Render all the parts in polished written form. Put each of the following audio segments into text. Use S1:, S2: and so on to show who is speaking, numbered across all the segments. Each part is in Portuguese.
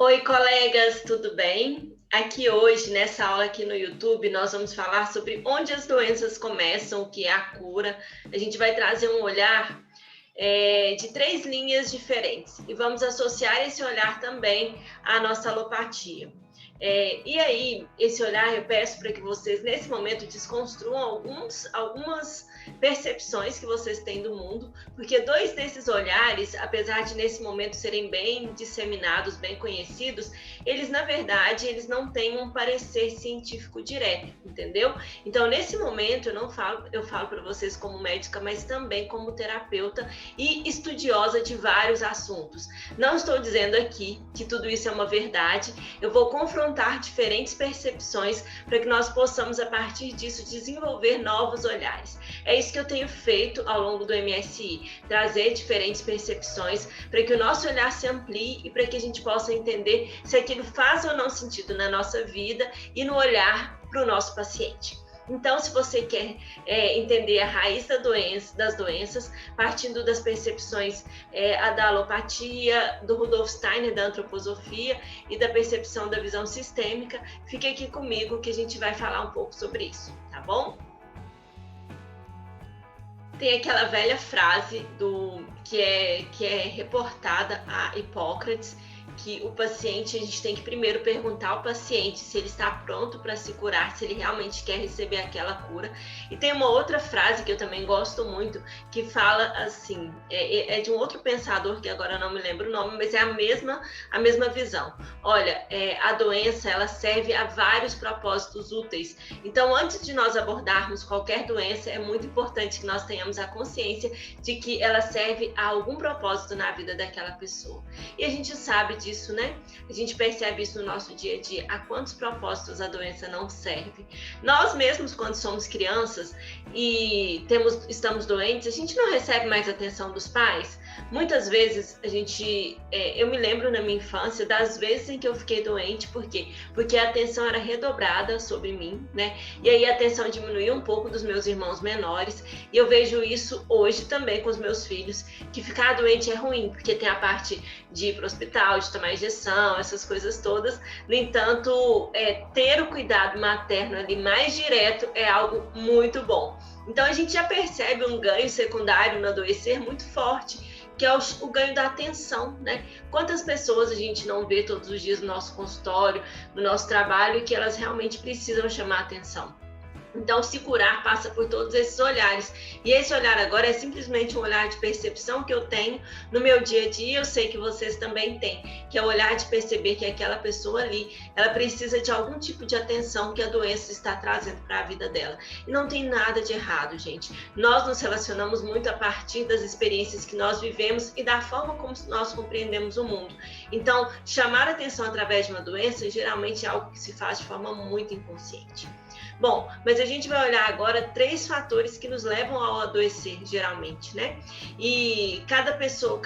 S1: Oi, colegas, tudo bem? Aqui hoje, nessa aula aqui no YouTube, nós vamos falar sobre onde as doenças começam, o que é a cura. A gente vai trazer um olhar de três linhas diferentes e vamos associar esse olhar também à nossa alopatia. E aí, esse olhar, eu peço para que vocês, nesse momento, desconstruam algumas percepções que vocês têm do mundo, porque dois desses olhares, apesar de nesse momento serem bem disseminados, bem conhecidos, eles, na verdade, eles não têm um parecer científico direto, entendeu? Então, nesse momento, eu falo para vocês como médica, mas também como terapeuta e estudiosa de vários assuntos. Não estou dizendo aqui que tudo isso é uma verdade, eu vou confrontar diferentes percepções para que nós possamos, a partir disso, desenvolver novos olhares. É isso que eu tenho feito ao longo do MSI, trazer diferentes percepções para que o nosso olhar se amplie e para que a gente possa entender se aquilo faz ou não sentido na nossa vida e no olhar para o nosso paciente. Então, se você quer entender a raiz das doenças, partindo das percepções da alopatia, do Rudolf Steiner, da antroposofia e da percepção da visão sistêmica, fique aqui comigo que a gente vai falar um pouco sobre isso, tá bom? Tem aquela velha frase que é reportada a Hipócrates, que o paciente, a gente tem que primeiro perguntar ao paciente se ele está pronto para se curar, se ele realmente quer receber aquela cura. E tem uma outra frase que eu também gosto muito, que fala assim, é de um outro pensador, que agora não me lembro o nome, mas é a mesma visão. Olha, a doença, ela serve a vários propósitos úteis. Então, antes de nós abordarmos qualquer doença, é muito importante que nós tenhamos a consciência de que ela serve a algum propósito na vida daquela pessoa. E a gente sabe disso, né? A gente percebe isso no nosso dia a dia, a quantos propósitos a doença não serve. Nós mesmos, quando somos crianças e estamos doentes, a gente não recebe mais atenção dos pais. Muitas vezes eu me lembro na minha infância das vezes em que eu fiquei doente, por quê? Porque a atenção era redobrada sobre mim, né? E aí a atenção diminuiu um pouco dos meus irmãos menores, e eu vejo isso hoje também com os meus filhos, que ficar doente é ruim, porque tem a parte de ir para o hospital, de tomar injeção, essas coisas todas. No entanto, ter o cuidado materno ali mais direto é algo muito bom. Então a gente já percebe um ganho secundário no adoecer muito forte, que é o ganho da atenção, né? Quantas pessoas a gente não vê todos os dias no nosso consultório, no nosso trabalho, que elas realmente precisam chamar atenção. Então, se curar passa por todos esses olhares. E esse olhar agora é simplesmente um olhar de percepção que eu tenho no meu dia a dia, eu sei que vocês também têm, que é o olhar de perceber que aquela pessoa ali, ela precisa de algum tipo de atenção que a doença está trazendo para a vida dela. E não tem nada de errado, gente. Nós nos relacionamos muito a partir das experiências que nós vivemos e da forma como nós compreendemos o mundo. Então, chamar atenção através de uma doença geralmente é algo que se faz de forma muito inconsciente. Bom, mas a gente vai olhar agora três fatores que nos levam ao adoecer, geralmente, né? E cada pessoa,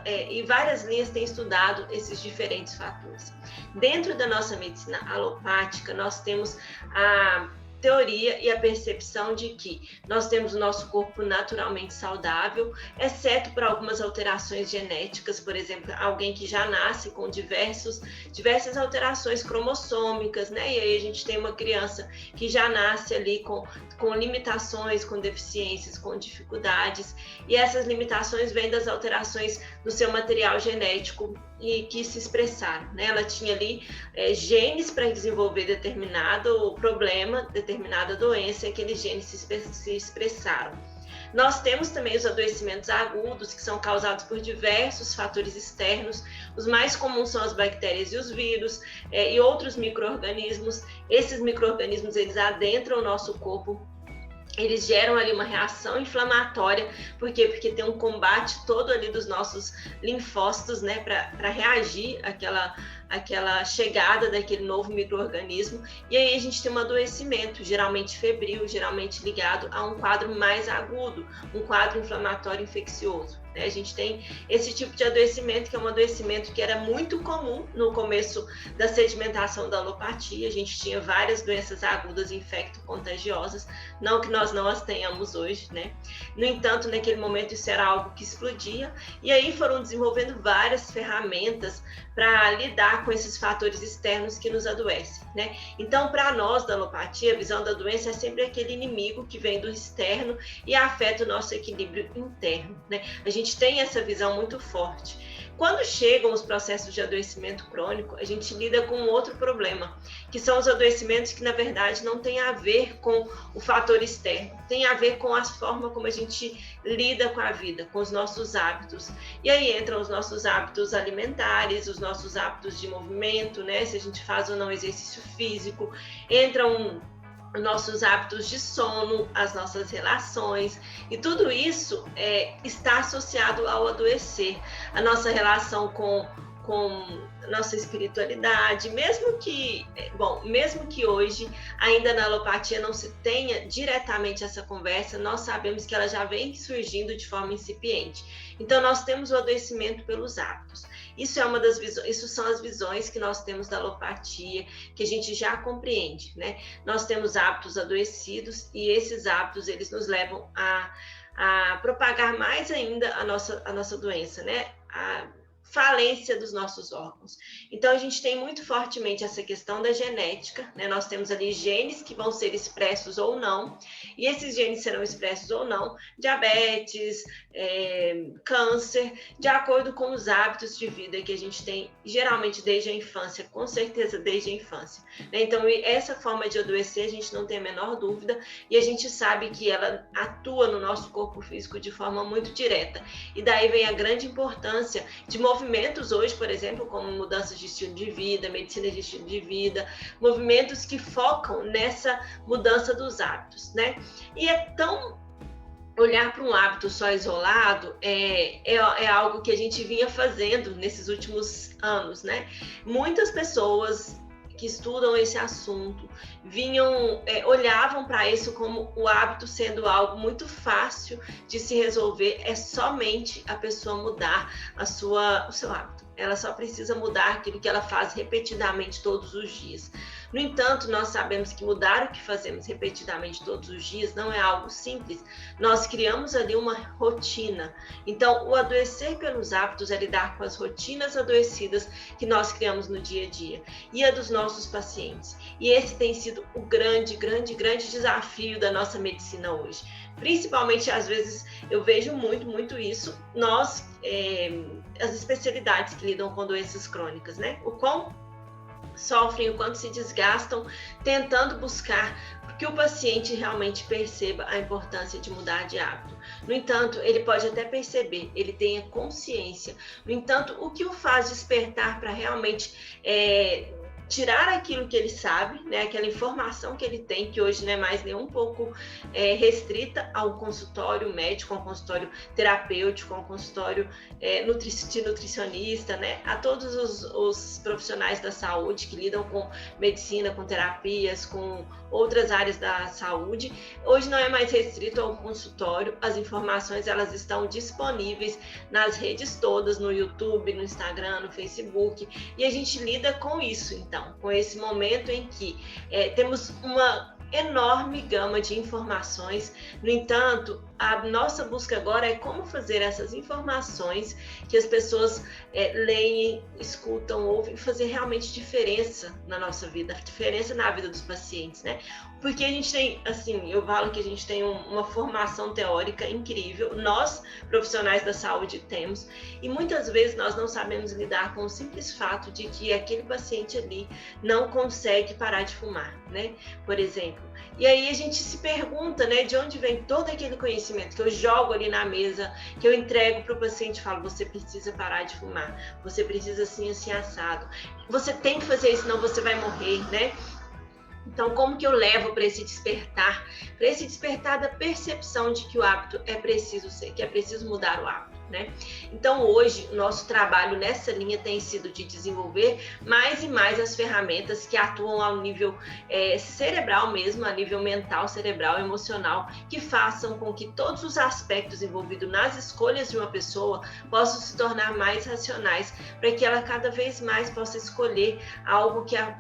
S1: e várias linhas têm estudado esses diferentes fatores. Dentro da nossa medicina alopática, nós temos a teoria e a percepção de que nós temos o nosso corpo naturalmente saudável, exceto por algumas alterações genéticas, por exemplo, alguém que já nasce com diversas alterações cromossômicas, né? E aí a gente tem uma criança que já nasce ali com limitações, com deficiências, com dificuldades, e essas limitações vêm das alterações do seu material genético e que se expressaram, né? Ela tinha ali genes para desenvolver determinado problema, determinada doença, e aqueles genes se expressaram. Nós temos também os adoecimentos agudos, que são causados por diversos fatores externos. Os mais comuns são as bactérias e os vírus, e outros micro-organismos. Esses micro-organismos, eles adentram o nosso corpo, eles geram ali uma reação inflamatória. Por quê? Porque tem um combate todo ali dos nossos linfócitos, né, para reagir àquela chegada daquele novo micro-organismo. E aí a gente tem um adoecimento, geralmente febril, geralmente ligado a um quadro mais agudo, um quadro inflamatório infeccioso. né? A gente tem esse tipo de adoecimento, que é um adoecimento que era muito comum no começo da sedimentação da alopatia. A gente tinha várias doenças agudas infecto-contagiosas, não que nós não as tenhamos hoje, né? No entanto, naquele momento isso era algo que explodia, e aí foram desenvolvendo várias ferramentas para lidar com esses fatores externos que nos adoecem, né? Então, para nós da alopatia, a visão da doença é sempre aquele inimigo que vem do externo e afeta o nosso equilíbrio interno, né? A gente tem essa visão muito forte. Quando chegam os processos de adoecimento crônico, a gente lida com outro problema, que são os adoecimentos que, na verdade, não têm a ver com o fator externo, tem a ver com a forma como a gente lida com a vida, com os nossos hábitos. E aí entram os nossos hábitos alimentares, os nossos hábitos de movimento, né? Se a gente faz ou não exercício físico, entram nossos hábitos de sono, as nossas relações, e tudo isso está associado ao adoecer. A nossa relação com nossa espiritualidade, mesmo que hoje ainda na alopatia não se tenha diretamente essa conversa, nós sabemos que ela já vem surgindo de forma incipiente. Então nós temos o adoecimento pelos hábitos. Isso é uma das visões, isso são as visões que nós temos da alopatia, que a gente já compreende, né? Nós temos hábitos adoecidos e esses hábitos eles nos levam a propagar mais ainda a nossa doença, né? A falência dos nossos órgãos. Então, a gente tem muito fortemente essa questão da genética, né? Nós temos ali genes que vão ser expressos ou não, e esses genes serão expressos ou não, diabetes, câncer, de acordo com os hábitos de vida que a gente tem, geralmente desde a infância, com certeza desde a infância, né? Então, essa forma de adoecer, a gente não tem a menor dúvida, e a gente sabe que ela atua no nosso corpo físico de forma muito direta. E daí vem a grande importância de movimentos hoje, por exemplo, como mudanças de estilo de vida, medicina de estilo de vida, movimentos que focam nessa mudança dos hábitos, né? E é tão olhar para um hábito só isolado é algo que a gente vinha fazendo nesses últimos anos, né? Muitas pessoas que estudam esse assunto olhavam para isso como o hábito sendo algo muito fácil de se resolver, é somente a pessoa mudar o seu hábito. Ela só precisa mudar aquilo que ela faz repetidamente todos os dias. No entanto, nós sabemos que mudar o que fazemos repetidamente todos os dias não é algo simples. Nós criamos ali uma rotina. Então, o adoecer pelos hábitos é lidar com as rotinas adoecidas que nós criamos no dia a dia e a dos nossos pacientes. E esse tem sido o grande desafio da nossa medicina hoje. Principalmente, às vezes, eu vejo muito isso, as especialidades que lidam com doenças crônicas, né? O quão sofrem, o quanto se desgastam tentando buscar que o paciente realmente perceba a importância de mudar de hábito. No entanto, ele pode até perceber, ele tenha consciência. No entanto, o que o faz despertar para realmente tirar aquilo que ele sabe, né, aquela informação que ele tem, que hoje não é mais nem um pouco restrita ao consultório médico, ao consultório terapêutico, ao consultório de nutricionista, né, a todos os profissionais da saúde que lidam com medicina, com terapias, com outras áreas da saúde. Hoje não é mais restrito ao consultório, as informações elas estão disponíveis nas redes todas, no YouTube, no Instagram, no Facebook, e a gente lida com isso, então, com esse momento em que temos uma enorme gama de informações. No entanto, a nossa busca agora é como fazer essas informações que as pessoas leem, escutam, ouvem, fazer realmente diferença na nossa vida, diferença na vida dos pacientes, né? Porque a gente tem, assim, eu falo que a gente tem uma formação teórica incrível, nós, profissionais da saúde, temos, e muitas vezes nós não sabemos lidar com o simples fato de que aquele paciente ali não consegue parar de fumar, né? Por exemplo. E aí a gente se pergunta, né, de onde vem todo aquele conhecimento que eu jogo ali na mesa, que eu entrego para o paciente e falo, você precisa parar de fumar, você precisa assim assado, você tem que fazer isso, senão você vai morrer, né? Então, como que eu levo para esse despertar da percepção de que o hábito é preciso mudar o hábito? né? Então, hoje, o nosso trabalho nessa linha tem sido de desenvolver mais e mais as ferramentas que atuam ao nível cerebral mesmo, a nível mental, cerebral, emocional, que façam com que todos os aspectos envolvidos nas escolhas de uma pessoa possam se tornar mais racionais, para que ela cada vez mais possa escolher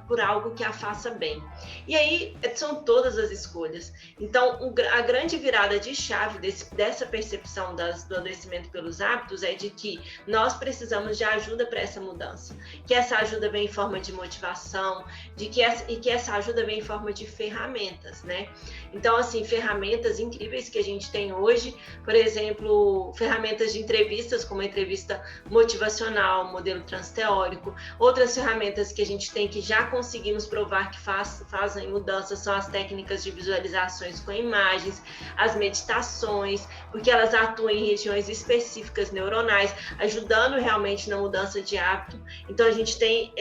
S1: por algo que a faça bem. E aí, são todas as escolhas. Então, a grande virada de chave dessa percepção do adoecimento pelos hábitos é de que nós precisamos de ajuda para essa mudança, que essa ajuda vem em forma de motivação, e que essa ajuda vem em forma de ferramentas, né? Então, assim, ferramentas incríveis que a gente tem hoje, por exemplo, ferramentas de entrevistas, como a entrevista motivacional, modelo transteórico. Outras ferramentas que a gente tem que já conseguimos provar que fazem mudanças são as técnicas de visualizações com imagens, as meditações, porque elas atuam em regiões específicas neuronais, ajudando realmente na mudança de hábito. Então, a gente tem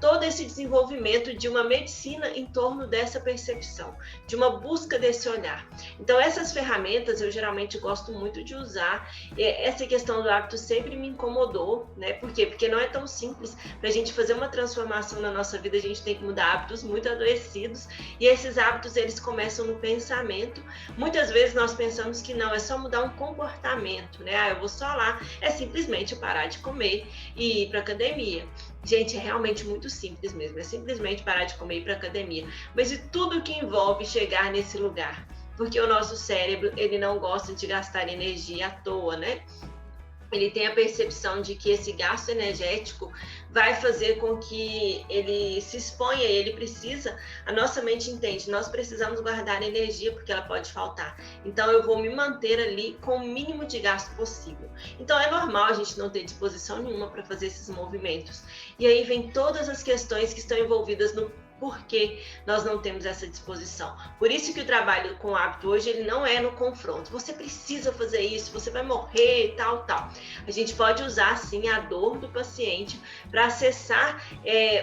S1: todo esse desenvolvimento de uma medicina em torno dessa percepção, de uma busca desse olhar. Então, essas ferramentas eu geralmente gosto muito de usar. Essa questão do hábito sempre me incomodou, né? Por quê? Porque não é tão simples. Para a gente fazer uma transformação na nossa vida, a gente tem que mudar hábitos muito adoecidos, e esses hábitos, eles começam no pensamento. Muitas vezes nós pensamos que não, é só mudar um comportamento, né? Eu vou só lá, é simplesmente parar de comer e ir para academia. Gente, é realmente muito simples mesmo, é simplesmente parar de comer e ir para academia. Mas e tudo que envolve chegar nesse lugar? Porque o nosso cérebro, ele não gosta de gastar energia à toa, né? Ele tem a percepção de que esse gasto energético vai fazer com que ele se exponha, ele precisa, a nossa mente entende, nós precisamos guardar energia porque ela pode faltar. Então eu vou me manter ali com o mínimo de gasto possível. Então é normal a gente não ter disposição nenhuma para fazer esses movimentos. E aí vem todas as questões que estão envolvidas no porque nós não temos essa disposição. Por isso que o trabalho com o hábito hoje, ele não é no confronto. Você precisa fazer isso, você vai morrer, tal. A gente pode usar, sim, a dor do paciente para acessar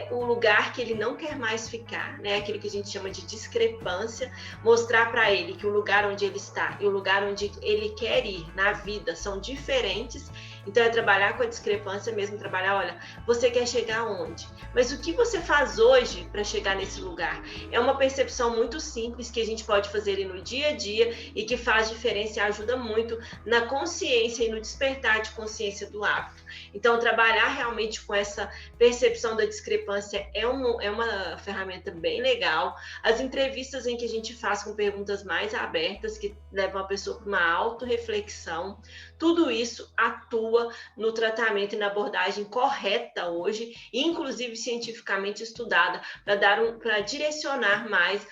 S1: o lugar que ele não quer mais ficar, né? Aquilo que a gente chama de discrepância, mostrar para ele que o lugar onde ele está e o lugar onde ele quer ir na vida são diferentes. Então, é trabalhar com a discrepância mesmo, trabalhar, olha, você quer chegar aonde? Mas o que você faz hoje para chegar nesse lugar? É uma percepção muito simples que a gente pode fazer no dia a dia e que faz diferença e ajuda muito na consciência e no despertar de consciência do hábito. Então, trabalhar realmente com essa percepção da discrepância é uma ferramenta bem legal. As entrevistas em que a gente faz com perguntas mais abertas, que levam a pessoa para uma autorreflexão, tudo isso atua no tratamento e na abordagem correta hoje, inclusive cientificamente estudada, para direcionar mais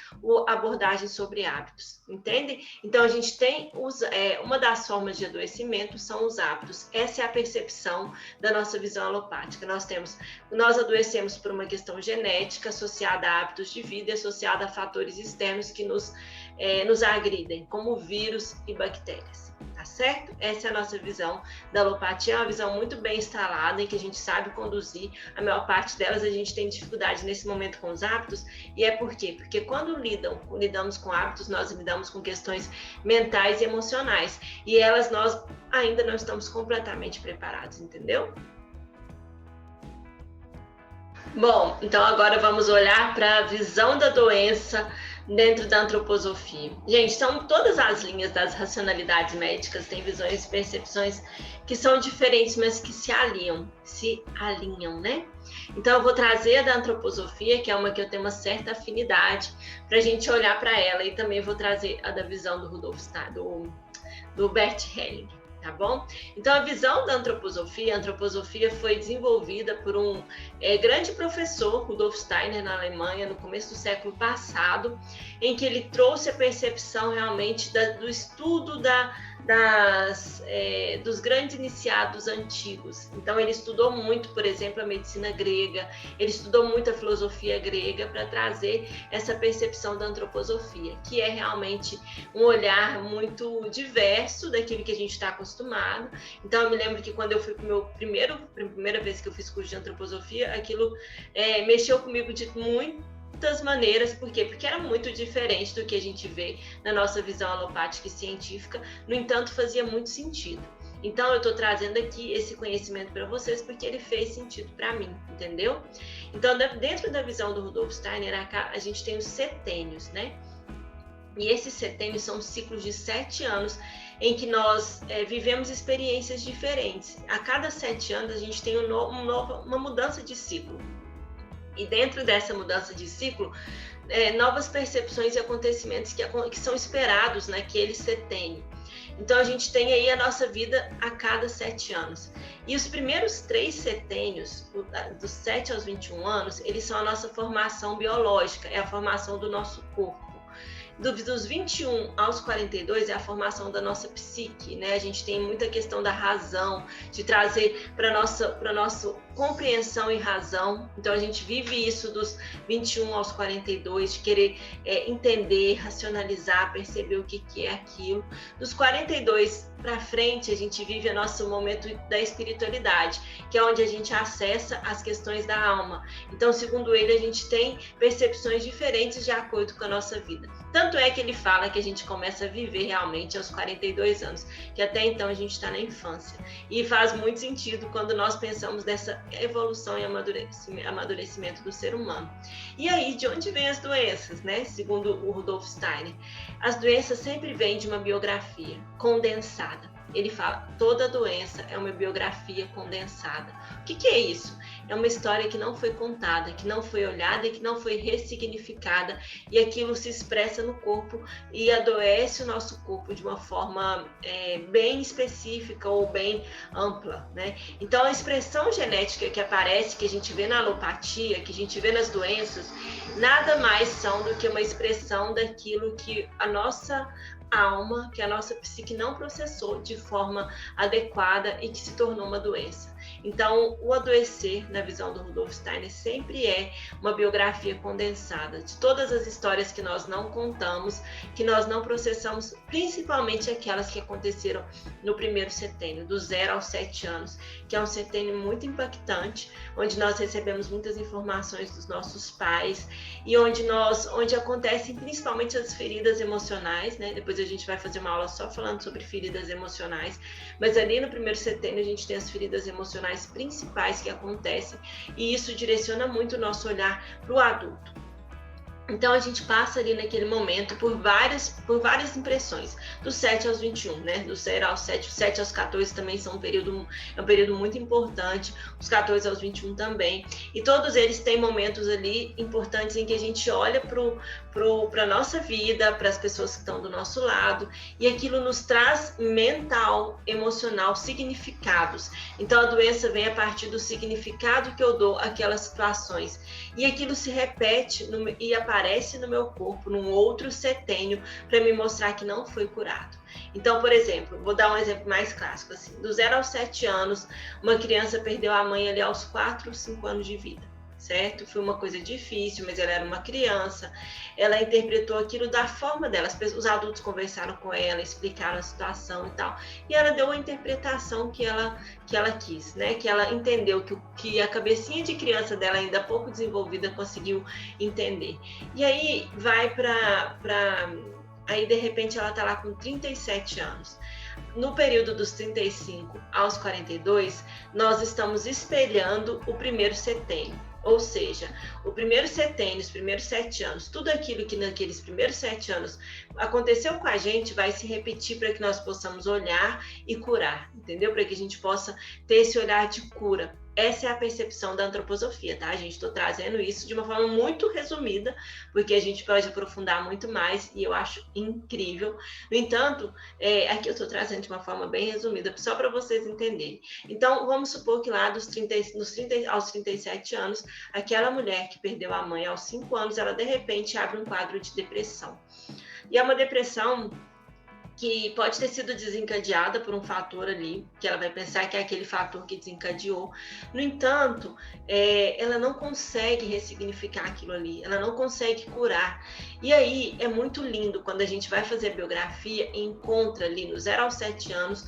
S1: a abordagem sobre hábitos, entende? Então, a gente tem uma das formas de adoecimento são os hábitos. Essa é a percepção da nossa visão alopática. Nós adoecemos por uma questão genética associada a hábitos de vida e associada a fatores externos que nos agridem, como vírus e bactérias. Tá certo? Essa é a nossa visão da alopatia, é uma visão muito bem instalada, em que a gente sabe conduzir. A maior parte delas a gente tem dificuldade nesse momento com os hábitos, e é por quê? Porque quando lidamos com hábitos, nós lidamos com questões mentais e emocionais, e nós ainda não estamos completamente preparados, entendeu? Bom, então agora vamos olhar para a visão da doença dentro da antroposofia. Gente, são todas as linhas das racionalidades médicas, têm visões e percepções que são diferentes, mas que se alinham, né? Então, eu vou trazer a da antroposofia, que é uma que eu tenho uma certa afinidade, para a gente olhar para ela, e também vou trazer a da visão do Rudolf Steiner, do Bert Helling. Tá bom? Então, a visão da antroposofia, a antroposofia foi desenvolvida por um grande professor, Rudolf Steiner, na Alemanha, no começo do século passado, em que ele trouxe a percepção realmente do estudo dos grandes iniciados antigos. Então, ele estudou muito, por exemplo, a medicina grega, ele estudou muito a filosofia grega para trazer essa percepção da antroposofia, que é realmente um olhar muito diverso daquilo que a gente está acostumado. Então, eu me lembro que quando eu fui para primeira vez que eu fiz curso de antroposofia, aquilo mexeu comigo de muitas maneiras. Por quê? Porque era muito diferente do que a gente vê na nossa visão alopática e científica, no entanto, fazia muito sentido. Então eu estou trazendo aqui esse conhecimento para vocês porque ele fez sentido para mim, entendeu? Então, dentro da visão do Rudolf Steiner, a gente tem os setênios, né? E esses setênios são ciclos de 7 anos em que nós vivemos experiências diferentes. A cada 7 anos a gente tem uma mudança de ciclo. E dentro dessa mudança de ciclo, novas percepções e acontecimentos que são esperados naquele setênio. Então a gente tem aí a nossa vida a cada 7 anos. E os primeiros 3 setênios, dos 7 aos 21 anos, eles são a nossa formação biológica, é a formação do nosso corpo. Dos 21 aos 42 é a formação da nossa psique, né? A gente tem muita questão da razão, de trazer para nossa compreensão e razão. Então a gente vive isso dos 21 aos 42, de querer entender, racionalizar, perceber o que é aquilo. Dos 42 para frente, a gente vive o nosso momento da espiritualidade, que é onde a gente acessa as questões da alma. Então, segundo ele, a gente tem percepções diferentes de acordo com a nossa vida. Tanto é que ele fala que a gente começa a viver realmente aos 42 anos, que até então a gente está na infância. E faz muito sentido quando nós pensamos nessa evolução e amadurecimento do ser humano. E aí, de onde vêm as doenças, né? Segundo o Rudolf Steiner, as doenças sempre vêm de uma biografia condensada. Ele fala, toda doença é uma biografia condensada. O que é isso? É uma história que não foi contada, que não foi olhada e que não foi ressignificada, e aquilo se expressa no corpo e adoece o nosso corpo de uma forma bem específica ou bem ampla, né? Então a expressão genética que aparece, que a gente vê na alopatia, que a gente vê nas doenças, nada mais são do que uma expressão daquilo que a nossa alma, que a nossa psique não processou de forma adequada e que se tornou uma doença. Então, o adoecer, na visão do Rudolf Steiner, sempre é uma biografia condensada de todas as histórias que nós não contamos, que nós não processamos, principalmente aquelas que aconteceram no primeiro setênio, do 0 aos 7 anos, que é um setênio muito impactante, onde nós recebemos muitas informações dos nossos pais e onde acontecem principalmente as feridas emocionais, né? Depois a gente vai fazer uma aula só falando sobre feridas emocionais, mas ali no primeiro setênio a gente tem as feridas emocionais principais que acontecem e isso direciona muito o nosso olhar para o adulto. Então a gente passa ali naquele momento por várias impressões, dos 7 aos 21, né? Do 0 aos 7, 7 aos 14 também é um período muito importante, os 14 aos 21 também. E todos eles têm momentos ali importantes em que a gente olha para a nossa vida, para as pessoas que estão do nosso lado, e aquilo nos traz mental, emocional, significados. Então a doença vem a partir do significado que eu dou àquelas situações. E aquilo se repete e aparece no meu corpo, num outro setênio, para me mostrar que não foi curado. Então, por exemplo, vou dar um exemplo mais clássico, assim, do 0 aos 7 anos, uma criança perdeu a mãe ali aos 4, 5 anos de vida, certo? Foi uma coisa difícil, mas ela era uma criança, ela interpretou aquilo da forma dela, os adultos conversaram com ela, explicaram a situação e tal, e ela deu a interpretação que ela quis, né? Que ela entendeu, que a cabecinha de criança dela, ainda pouco desenvolvida, conseguiu entender. E aí vai aí de repente ela tá lá com 37 anos. No período dos 35 aos 42, nós estamos espelhando o primeiro setênio. Ou seja, o primeiro setênio, os primeiros 7 anos, tudo aquilo que naqueles primeiros 7 anos aconteceu com a gente vai se repetir para que nós possamos olhar e curar, entendeu? Para que a gente possa ter esse olhar de cura. Essa é a percepção da antroposofia, tá, gente? Estou trazendo isso de uma forma muito resumida, porque a gente pode aprofundar muito mais e eu acho incrível. No entanto, aqui eu estou trazendo de uma forma bem resumida, só para vocês entenderem. Então, vamos supor que lá aos 37 anos, aquela mulher que perdeu a mãe aos 5 anos, ela de repente abre um quadro de depressão. E é uma depressão que pode ter sido desencadeada por um fator ali, que ela vai pensar que é aquele fator que desencadeou. No entanto, ela não consegue ressignificar aquilo ali, ela não consegue curar. E aí é muito lindo quando a gente vai fazer a biografia e encontra ali no 0 aos 7 anos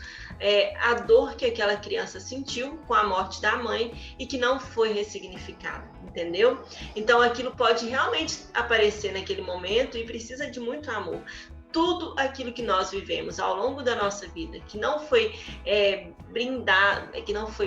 S1: a dor que aquela criança sentiu com a morte da mãe e que não foi ressignificada, entendeu? Então aquilo pode realmente aparecer naquele momento e precisa de muito amor. tudo aquilo que nós vivemos ao longo da nossa vida, que não foi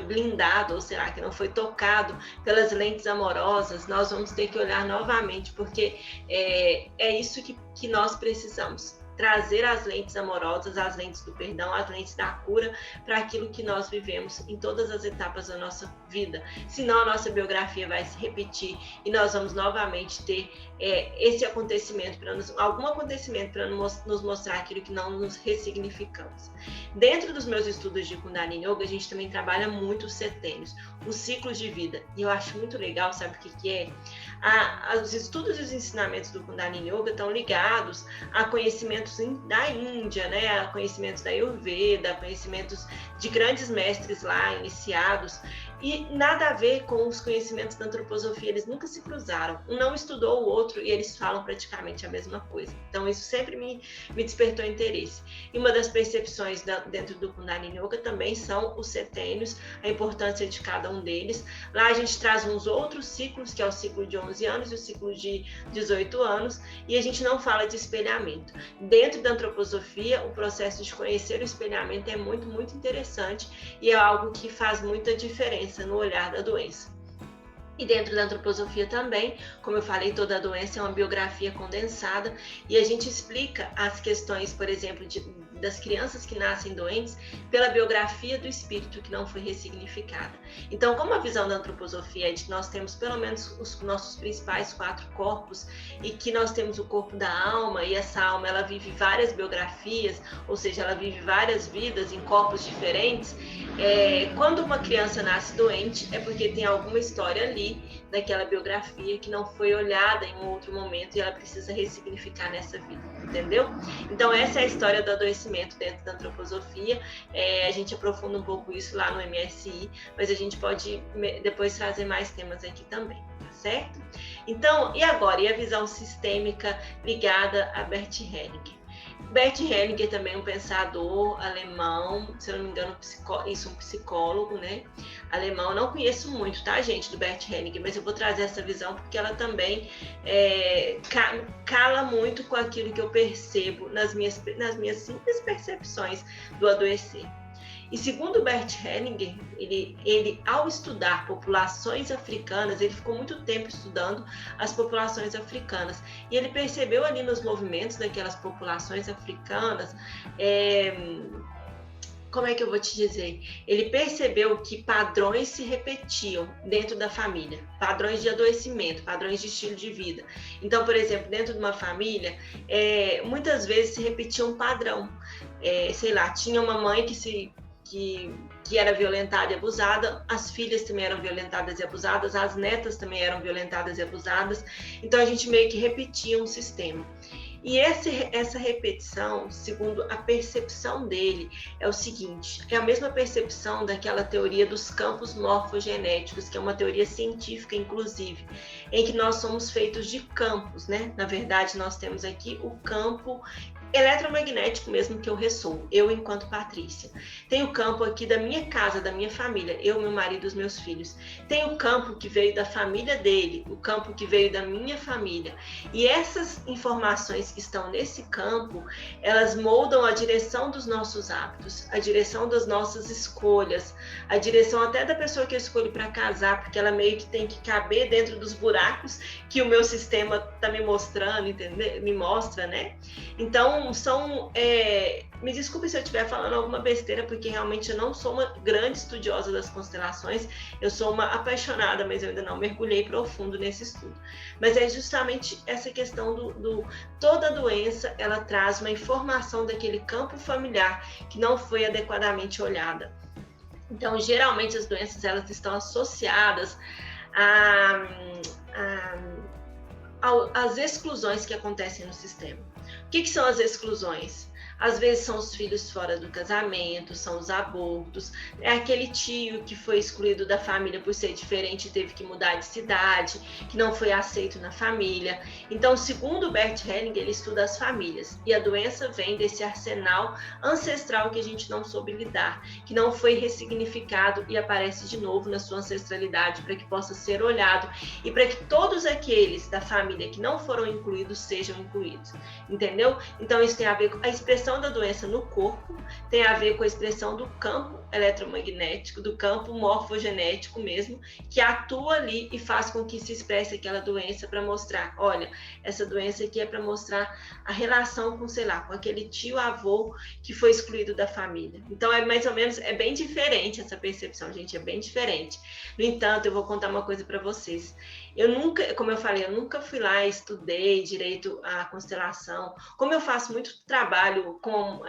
S1: blindado, ou será que não foi tocado pelas lentes amorosas, nós vamos ter que olhar novamente, porque é isso que nós precisamos. Trazer as lentes amorosas, as lentes do perdão, as lentes da cura para aquilo que nós vivemos em todas as etapas da nossa vida. Senão a nossa biografia vai se repetir e nós vamos novamente ter esse acontecimento, algum acontecimento para nos mostrar aquilo que não nos ressignificamos. Dentro dos meus estudos de Kundalini Yoga, a gente também trabalha muito os setênios, os ciclos de vida. E eu acho muito legal, sabe o que é? Os estudos e os ensinamentos do Kundalini Yoga estão ligados a conhecimentos da Índia, né? A conhecimentos da Ayurveda, a conhecimentos de grandes mestres lá iniciados, e nada a ver com os conhecimentos da antroposofia. Eles nunca se cruzaram, um não estudou o outro e eles falam praticamente a mesma coisa. Então isso sempre me despertou interesse. E uma das percepções dentro do Kundalini Yoga também são os setênios, a importância de cada um deles. Lá a gente traz uns outros ciclos, que é o ciclo de 11 anos e o ciclo de 18 anos, e a gente não fala de espelhamento. Dentro da antroposofia, o processo de conhecer o espelhamento é muito, muito interessante e é algo que faz muita diferença no olhar da doença. E dentro da antroposofia também, como eu falei, toda a doença é uma biografia condensada e a gente explica as questões, por exemplo, das crianças que nascem doentes pela biografia do espírito que não foi ressignificada. Então, como a visão da antroposofia é de que nós temos pelo menos os nossos principais 4 corpos e que nós temos o corpo da alma, e essa alma ela vive várias biografias, ou seja, ela vive várias vidas em corpos diferentes, quando uma criança nasce doente é porque tem alguma história ali daquela biografia que não foi olhada em um outro momento e ela precisa ressignificar nessa vida, entendeu? Então essa é a história do adoecimento dentro da antroposofia. A gente aprofunda um pouco isso lá no MSI, mas a gente pode depois trazer mais temas aqui também, tá certo? Então, e agora? E a visão sistêmica ligada a Bert Hellinger? Bert Hellinger também é um pensador alemão, se eu não me engano, um psicólogo, né? Alemão. Não conheço muito, tá, gente, do Bert Hellinger, mas eu vou trazer essa visão porque ela também cala muito com aquilo que eu percebo nas minhas simples percepções do adoecer. E segundo Bert Hellinger, ele ao estudar populações africanas, ele ficou muito tempo estudando as populações africanas, e ele percebeu ali nos movimentos daquelas populações africanas, como é que eu vou te dizer? Ele percebeu que padrões se repetiam dentro da família, padrões de adoecimento, padrões de estilo de vida. Então, por exemplo, dentro de uma família, muitas vezes se repetia um padrão. Sei lá, tinha uma mãe que era violentada e abusada, as filhas também eram violentadas e abusadas, as netas também eram violentadas e abusadas. Então, a gente meio que repetia um sistema. E essa repetição, segundo a percepção dele, é o seguinte: é a mesma percepção daquela teoria dos campos morfogenéticos, que é uma teoria científica, inclusive, em que nós somos feitos de campos, né? Na verdade, nós temos aqui o campo eletromagnético mesmo que eu ressoo, eu enquanto Patrícia. Tem o campo aqui da minha casa, da minha família, eu, meu marido e os meus filhos. Tem o campo que veio da família dele, o campo que veio da minha família. E essas informações que estão nesse campo, elas moldam a direção dos nossos hábitos, a direção das nossas escolhas, a direção até da pessoa que eu escolho para casar, porque ela meio que tem que caber dentro dos buracos que o meu sistema está me mostrando, entendeu? Me mostra, né? Então, me desculpe se eu estiver falando alguma besteira, porque realmente eu não sou uma grande estudiosa das constelações, eu sou uma apaixonada, mas eu ainda não mergulhei profundo nesse estudo. Mas é justamente essa questão toda doença, ela traz uma informação daquele campo familiar que não foi adequadamente olhada. Então, geralmente as doenças, elas estão associadas às exclusões que acontecem no sistema. O que são as exclusões? às vezes são os filhos fora do casamento, são os abortos, é aquele tio que foi excluído da família por ser diferente e teve que mudar de cidade, que não foi aceito na família. Então, segundo Bert Hellinger, ele estuda as famílias, e a doença vem desse arsenal ancestral que a gente não soube lidar, que não foi ressignificado e aparece de novo na sua ancestralidade para que possa ser olhado e para que todos aqueles da família que não foram incluídos sejam incluídos, entendeu? Então isso tem a ver com a expressão da doença no corpo, tem a ver com a expressão do campo eletromagnético, do campo morfogenético mesmo, que atua ali e faz com que se expresse aquela doença para mostrar, olha, essa doença aqui é para mostrar a relação com, sei lá, com aquele tio avô que foi excluído da família. Então é mais ou menos, é bem diferente essa percepção, gente, é bem diferente. No entanto, eu vou contar uma coisa para vocês. Eu nunca, como eu falei, eu nunca fui lá e estudei direito a constelação. Como eu faço muito trabalho com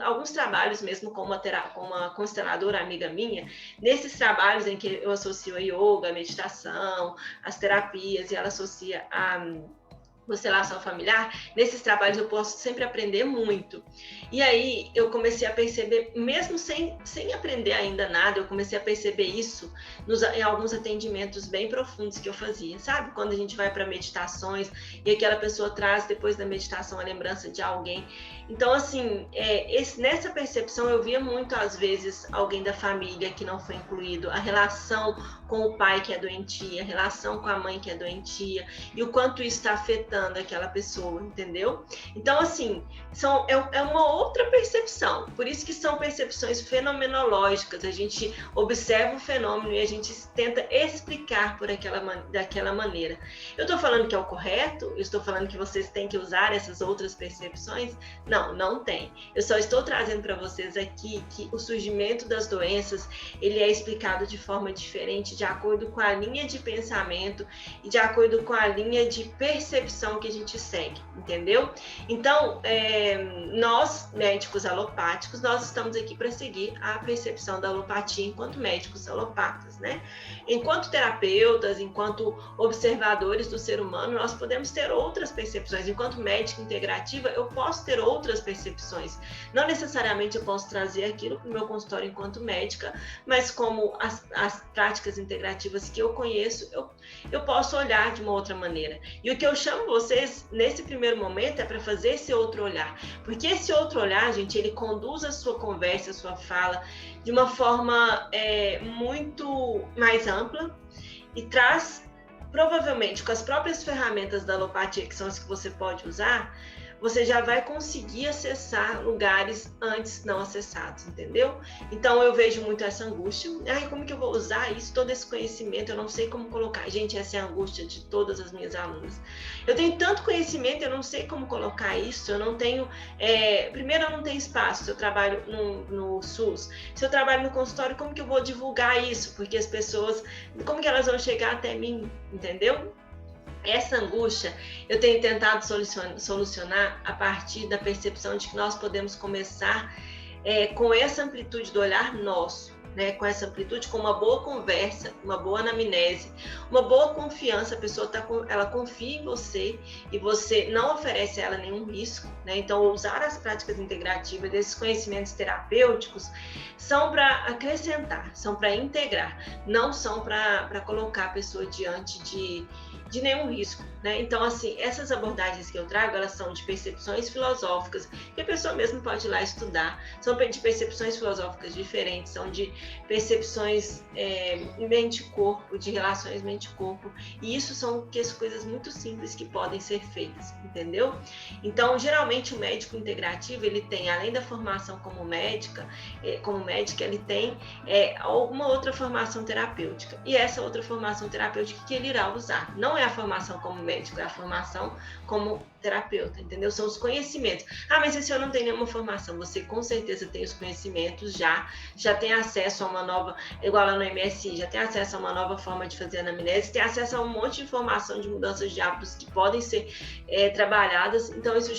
S1: alguns trabalhos mesmo com uma consteladora amiga minha, nesses trabalhos em que eu associo a yoga, a meditação, as terapias, e ela associa a constelação familiar, nesses trabalhos eu posso sempre aprender muito. E aí eu comecei a perceber, mesmo sem aprender ainda nada, eu comecei a perceber isso em alguns atendimentos bem profundos que eu fazia, sabe? Quando a gente vai para meditações e aquela pessoa traz depois da meditação a lembrança de alguém. Então, assim, nessa percepção eu via muito, às vezes, alguém da família que não foi incluído, a relação com o pai que é doentia, a relação com a mãe que é doentia, e o quanto isso está afetando aquela pessoa, entendeu? Então, assim, é uma outra percepção, por isso que são percepções fenomenológicas, a gente observa o fenômeno e a gente tenta explicar daquela maneira. Eu estou falando que é o correto? Eu estou falando que vocês têm que usar essas outras percepções? Não tem. Eu só estou trazendo para vocês aqui que o surgimento das doenças, ele é explicado de forma diferente, de acordo com a linha de pensamento e de acordo com a linha de percepção que a gente segue, entendeu? Então, nós, médicos alopáticos, nós estamos aqui para seguir a percepção da alopatia enquanto médicos alopatas, né? Enquanto terapeutas, enquanto observadores do ser humano, nós podemos ter outras percepções. Enquanto médica integrativa, eu posso ter outras percepções. Não necessariamente eu posso trazer aquilo para o meu consultório enquanto médica, mas como as práticas integrativas que eu conheço, eu posso olhar de uma outra maneira. E o que eu chamo vocês, nesse primeiro momento, é para fazer esse outro olhar. Porque esse outro olhar, gente, ele conduz a sua conversa, a sua fala, de uma forma muito mais ampla e traz, provavelmente, com as próprias ferramentas da alopatia, que são as que você pode usar, você já vai conseguir acessar lugares antes não acessados, entendeu? Então eu vejo muito essa angústia. Ai, como que eu vou usar isso, todo esse conhecimento? Eu não sei como colocar. Gente, essa é a angústia de todas as minhas alunas. Eu tenho tanto conhecimento, eu não sei como colocar isso, eu não tenho... Primeiro, eu não tenho espaço, se eu trabalho no SUS. Se eu trabalho no consultório, como que eu vou divulgar isso? Porque as pessoas, como que elas vão chegar até mim, entendeu? Essa angústia eu tenho tentado solucionar a partir da percepção de que nós podemos começar com essa amplitude do olhar nosso, né? Com essa amplitude, com uma boa conversa, uma boa anamnese, uma boa confiança, a pessoa ela confia em você e você não oferece a ela nenhum risco, né? Então, usar as práticas integrativas, desses conhecimentos terapêuticos, são para acrescentar, são para integrar, não são para colocar a pessoa diante de nenhum risco, né? Então, assim, essas abordagens que eu trago, elas são de percepções filosóficas, que a pessoa mesmo pode ir lá estudar, são de percepções filosóficas diferentes, são de percepções mente-corpo, de relações mente-corpo, e isso são coisas muito simples que podem ser feitas, entendeu? Então, geralmente, o médico integrativo, ele tem, além da formação como médica, ele tem alguma outra formação terapêutica, e essa outra formação terapêutica que ele irá usar, não é a formação como médico, é a formação como terapeuta, entendeu? São os conhecimentos. Ah, mas se eu não tenho nenhuma formação, você com certeza tem os conhecimentos, já tem acesso a uma nova, igual lá no MSI, já tem acesso a uma nova forma de fazer anamnese, tem acesso a um monte de informação de mudanças de hábitos que podem ser trabalhadas, então isso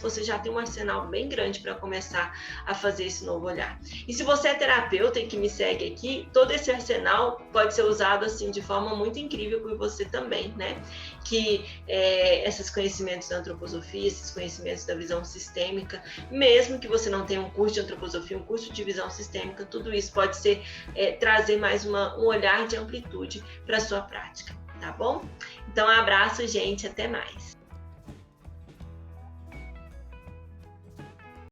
S1: você já tem um arsenal bem grande para começar a fazer esse novo olhar. E se você é terapeuta e que me segue aqui, todo esse arsenal pode ser usado assim de forma muito incrível por você também, né? Que esses conhecimentos da antroposofia, esses conhecimentos da visão sistêmica, mesmo que você não tenha um curso de antroposofia, um curso de visão sistêmica, tudo isso pode ser trazer mais um olhar de amplitude para a sua prática, tá bom? Então, um abraço, gente, até mais.